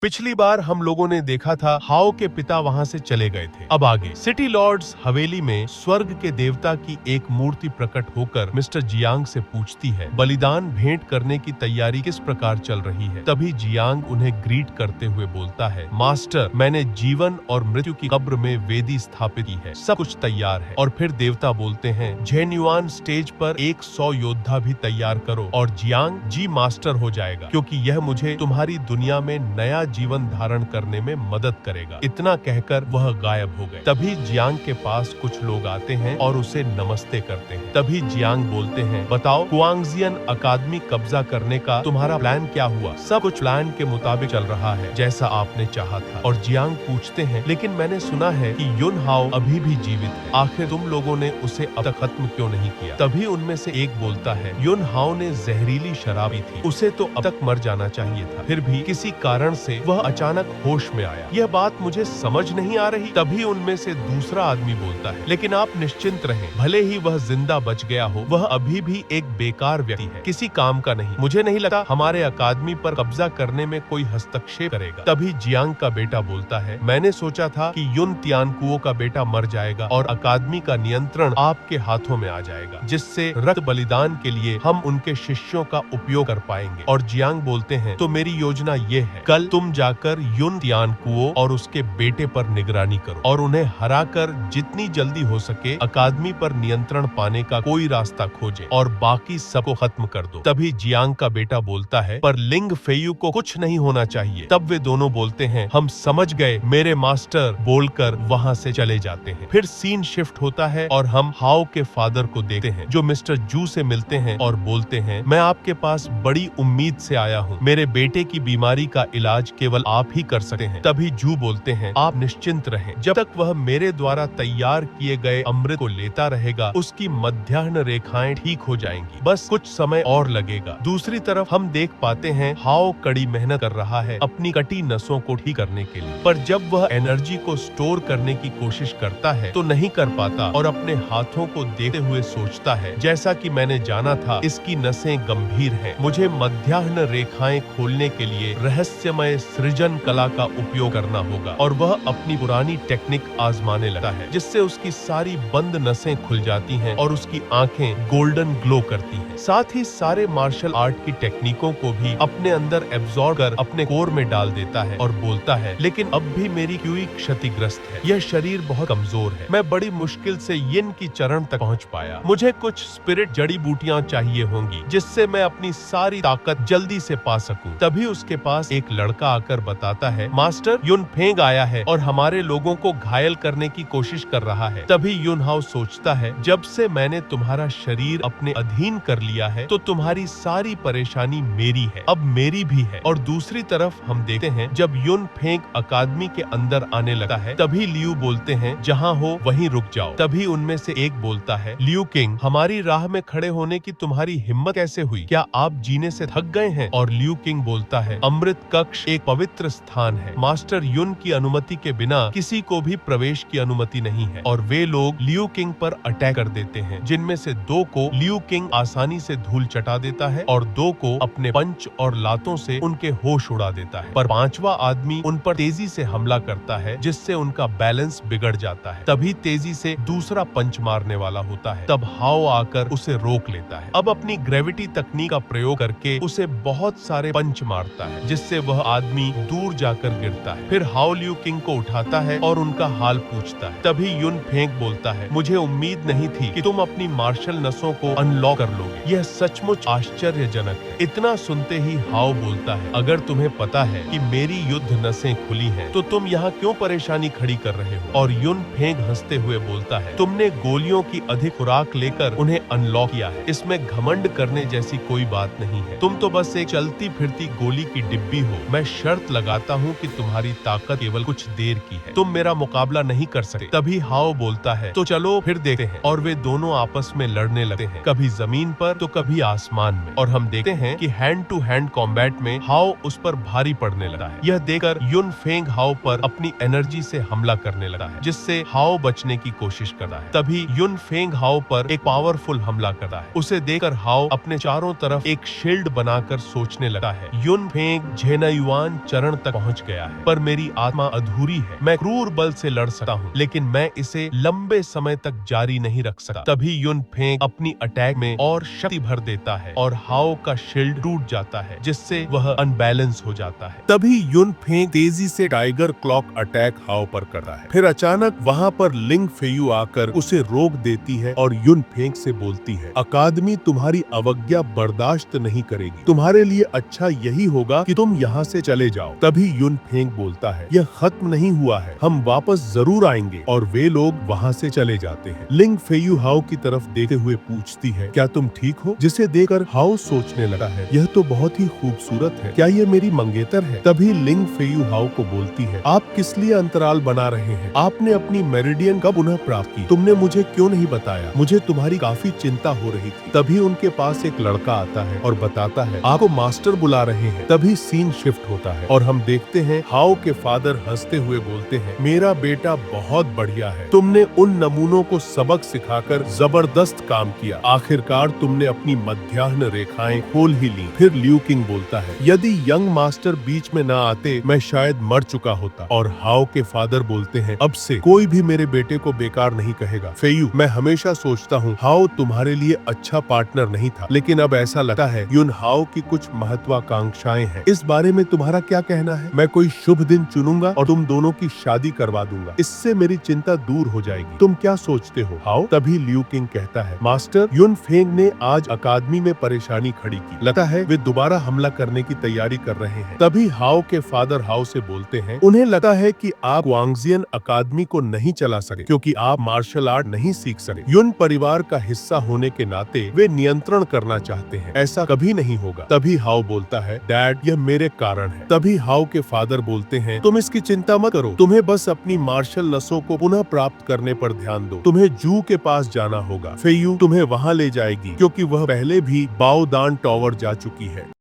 पिछली बार हम लोगों ने देखा था हाओ के पिता वहां से चले गए थे। अब आगे सिटी लॉर्ड्स हवेली में स्वर्ग के देवता की एक मूर्ति प्रकट होकर मिस्टर जियांग से पूछती है, बलिदान भेंट करने की तैयारी किस प्रकार चल रही है। तभी जियांग उन्हें ग्रीट करते हुए बोलता है, मास्टर, मैंने जीवन और मृत्यु की कब्र में वेदी स्थापित की है, सब कुछ तैयार है। और फिर देवता बोलते हैं, झेन्युआन स्टेज पर 100 योद्धा भी तैयार करो और जियांग जी मास्टर हो जाएगा, क्योंकि यह मुझे तुम्हारी दुनिया में नया जीवन धारण करने में मदद करेगा। इतना कहकर वह गायब हो गए। तभी जियांग के पास कुछ लोग आते हैं और उसे नमस्ते करते हैं। तभी जियांग बोलते हैं, बताओ क्वांगजियन अकादमी कब्जा करने का तुम्हारा प्लान क्या हुआ। सब कुछ प्लान के मुताबिक चल रहा है, जैसा आपने चाहा था। और जियांग पूछते हैं, लेकिन मैंने सुना है कि युन हाओ अभी भी जीवित है, आखिर तुम लोगों ने उसे अब तक खत्म क्यों नहीं किया। तभी उनमें से एक बोलता है, युन हाओ ने जहरीली शराब पी थी, उसे तो अब तक मर जाना चाहिए था, फिर भी किसी कारण से वह अचानक होश में आया। यह बात मुझे समझ नहीं आ रही। तभी उनमें से दूसरा आदमी बोलता है, लेकिन आप निश्चिंत रहें, भले ही वह जिंदा बच गया हो, वह अभी भी एक बेकार व्यक्ति है, किसी काम का नहीं। मुझे नहीं लगता हमारे अकादमी पर कब्जा करने में कोई हस्तक्षेप करेगा। तभी जियांग का बेटा बोलता है, मैंने सोचा था कि युन तियानकुओ का बेटा मर जाएगा और अकादमी का नियंत्रण आपके हाथों में आ जाएगा, जिससे रक्त बलिदान के लिए हम उनके शिष्यों का उपयोग कर पाएंगे। और जियांग बोलते हैं, तो मेरी योजना ये है, कल तुम जाकर युन तियानकुओ और उसके बेटे पर निगरानी करो और उन्हें हराकर जितनी जल्दी हो सके अकादमी पर नियंत्रण पाने का कोई रास्ता खोजे और बाकी सबको खत्म कर दो। तभी जियांग का बेटा बोलता है, पर लिंग फेयू को कुछ नहीं होना चाहिए। तब वे दोनों बोलते हैं, हम समझ गए मेरे मास्टर, बोलकर वहां से चले जाते हैं। फिर सीन शिफ्ट होता है और हम हाओ के फादर को देखते हैं, जो मिस्टर जू से मिलते हैं और बोलते हैं, मैं आपके पास बड़ी उम्मीद से आया हूँ, मेरे बेटे की बीमारी का इलाज केवल आप ही कर सकते हैं। तभी जू बोलते हैं, आप निश्चिंत रहें, जब तक वह मेरे द्वारा तैयार किए गए अमृत को लेता रहेगा, उसकी मध्याह्न रेखाएं ठीक हो जाएंगी, बस कुछ समय और लगेगा। दूसरी तरफ हम देख पाते हैं हाओ कड़ी मेहनत कर रहा है अपनी कटी नसों को ठीक करने के लिए, पर जब वह एनर्जी को स्टोर करने की कोशिश करता है तो नहीं कर पाता और अपने हाथों को देखते हुए सोचता है, जैसा कि मैंने जाना था इसकी नसें गंभीर हैं, मुझे मध्याह्न रेखाएं खोलने के लिए रहस्यमय सृजन कला का उपयोग करना होगा। और वह अपनी पुरानी टेक्निक आजमाने लगता है, जिससे उसकी सारी बंद नसें खुल जाती हैं और उसकी आंखें गोल्डन ग्लो करती हैं। साथ ही सारे मार्शल आर्ट की टेक्निकों को भी अपने अंदर एब्जॉर्ब कर अपने कोर में डाल देता है और बोलता है, लेकिन अब भी मेरी क्यूई क्षतिग्रस्त है, यह शरीर बहुत कमजोर है, मैं बड़ी मुश्किल से यिन की चरण तक पहुंच पाया, मुझे कुछ स्पिरिट जड़ी बूटियां चाहिए होंगी जिससे मैं अपनी सारी ताकत जल्दी से पा सकूं। तभी उसके पास एक लड़का आकर बताता है, मास्टर, युन फेंग आया है और हमारे लोगों को घायल करने की कोशिश कर रहा है। तभी युन हाओ सोचता है, जब से मैंने तुम्हारा शरीर अपने अधीन कर लिया है तो तुम्हारी सारी परेशानी मेरी है, अब मेरी भी है। और दूसरी तरफ हम देखते हैं, जब युन फेंग अकादमी के अंदर आने लगता है, तभी लियू बोलते हैं, जहाँ हो वहीं रुक जाओ। तभी उनमें से एक बोलता है, लियू किंग, हमारी राह में खड़े होने की तुम्हारी हिम्मत कैसे हुई, क्या आप जीने से थक गए हैं। और लियू किंग बोलता है, अमृत कक्ष एक पवित्र स्थान है, मास्टर युन की अनुमति के बिना किसी को भी प्रवेश की अनुमति नहीं है। और वे लोग लियू किंग पर अटैक कर देते हैं, जिनमें से 2 को लियू किंग आसानी से धूल चटा देता है और 2 को अपने पंच और लातों से उनके होश उड़ा देता है। पर 5वां आदमी उन पर तेजी से हमला करता है, जिससे उनका बैलेंस बिगड़ जाता है। तभी तेजी से दूसरा पंच मारने वाला होता है, तब हाओ आकर उसे रोक लेता है। अब अपनी ग्रेविटी तकनीक का प्रयोग करके उसे बहुत सारे पंच मारता है, जिससे वह आदमी दूर जाकर गिरता है। फिर हाओ लियू किंग को उठाता है और उनका हाल पूछता है। तभी युन फेंग बोलता है, मुझे उम्मीद नहीं थी कि तुम अपनी मार्शल नसों को अनलॉक कर लोगे, यह सचमुच आश्चर्यजनक है। इतना सुनते ही हाओ बोलता है, अगर तुम्हें पता है कि मेरी युद्ध नसें खुली हैं, तो तुम यहाँ क्यों परेशानी खड़ी कर रहे हो। और युन फेंग हंसते हुए बोलता है, तुमने गोलियों की अधिक खुराक लेकर उन्हें अनलॉक किया है, इसमें घमंड करने जैसी कोई बात नहीं है, तुम तो बस एक चलती फिरती गोली की डिब्बी हो। मैं शर्त लगाता हूँ कि तुम्हारी ताकत केवल कुछ देर की है, तुम मेरा मुकाबला नहीं कर सकते। तभी हाओ बोलता है, तो चलो फिर देखते हैं। और वे दोनों आपस में लड़ने लगते हैं, कभी जमीन पर तो कभी आसमान में। और हम देखते हैं कि हैंड टू हैंड कॉम्बैट में हाओ उस पर भारी पड़ने लगा है। यह देखकर युन फेंग हाओ पर अपनी एनर्जी से हमला करने लगा है, जिससे हाओ बचने की कोशिश करता है। तभी युन फेंग हाओ पर एक पावरफुल हमला करता है। उसे देखकर हाओ अपने चारों तरफ एक शील्ड बनाकर सोचने लगा है, युन फेंग झेनायुआन बलिदान चरण तक पहुंच गया है, पर मेरी आत्मा अधूरी है। मैं क्रूर बल से लड़ सकता हूँ, लेकिन मैं इसे लंबे समय तक जारी नहीं रख सकता। तभी युन फेंग अपनी अटैक में और शक्ति भर देता है और हाओ का शील्ड टूट जाता है, जिससे वह अनबैलेंस हो जाता है। तभी युन फेंग तेजी से टाइगर क्लॉक अटैक हाओ पर करता है। फिर अचानक वहाँ पर लिंग फेयू आकर उसे रोक देती है और युन फेंग से बोलती है, अकादमी तुम्हारी अवज्ञा बर्दाश्त नहीं करेगी। तुम्हारे लिए अच्छा यही होगा कि तुम यहाँ से चले जाओ। तभी युन फेंग बोलता है, यह खत्म नहीं हुआ है, हम वापस जरूर आएंगे। और वे लोग वहाँ से चले जाते हैं। लिंग फेयू हाओ की तरफ देखते हुए पूछती है, क्या तुम ठीक हो? जिसे देखकर हाओ सोचने लगा है, यह तो बहुत ही खूबसूरत है, क्या ये मेरी मंगेतर है? तभी लिंग फेयू हाओ को बोलती है, आप किस लिए अंतराल बना रहे हैं? आपने अपनी मेरिडियन कब पुनः प्राप्त की? तुमने मुझे क्यों नहीं बताया? मुझे तुम्हारी काफी चिंता हो रही थी। तभी उनके पास एक लड़का आता है और बताता है, आपको मास्टर बुला रहे हैं। तभी सीन शिफ्ट होता है और हम देखते हैं हाओ के फादर हंसते हुए बोलते हैं, मेरा बेटा बहुत बढ़िया है, तुमने उन नमूनों को सबक सिखाकर जबरदस्त काम किया। आखिरकार तुमने अपनी मध्याह्न रेखाएं खोल ही ली। फिर लियू किंग बोलता है, यदि यंग मास्टर बीच में ना आते मैं शायद मर चुका होता। और हाओ के फादर बोलते हैं, अब से कोई भी मेरे बेटे को बेकार नहीं कहेगा। फेयू, मैं हमेशा सोचता हूँ हाओ तुम्हारे लिए अच्छा पार्टनर नहीं था, लेकिन अब ऐसा लगता है युन हाओ की कुछ महत्वाकांक्षाएं हैं। इस बारे में तुम्हारा क्या कहना है? मैं कोई शुभ दिन चुनूंगा और तुम दोनों की शादी करवा दूंगा, इससे मेरी चिंता दूर हो जाएगी। तुम क्या सोचते हो हाओ? तभी लियू किंग कहता है, मास्टर, युन फेंग ने आज अकादमी में परेशानी खड़ी की, लगता है वे दोबारा हमला करने की तैयारी कर रहे हैं। तभी हाओ के फादर हाओ से बोलते हैं, उन्हें लगता है कि आप ग्वांगजियन अकादमी को नहीं चला सके क्योंकि आप मार्शल आर्ट नहीं सीख सके। युन परिवार का हिस्सा होने के नाते वे नियंत्रण करना चाहते हैं, ऐसा कभी नहीं होगा। तभी हाओ बोलता है, डैड, यह मेरे कारण है। तभी हाओ के फादर बोलते हैं, तुम इसकी चिंता मत करो, तुम्हें बस अपनी मार्शल नसों को पुनः प्राप्त करने पर ध्यान दो। तुम्हें जू के पास जाना होगा, फेयू तुम्हें वहाँ ले जाएगी क्योंकि वह पहले भी बाओदान टॉवर जा चुकी है।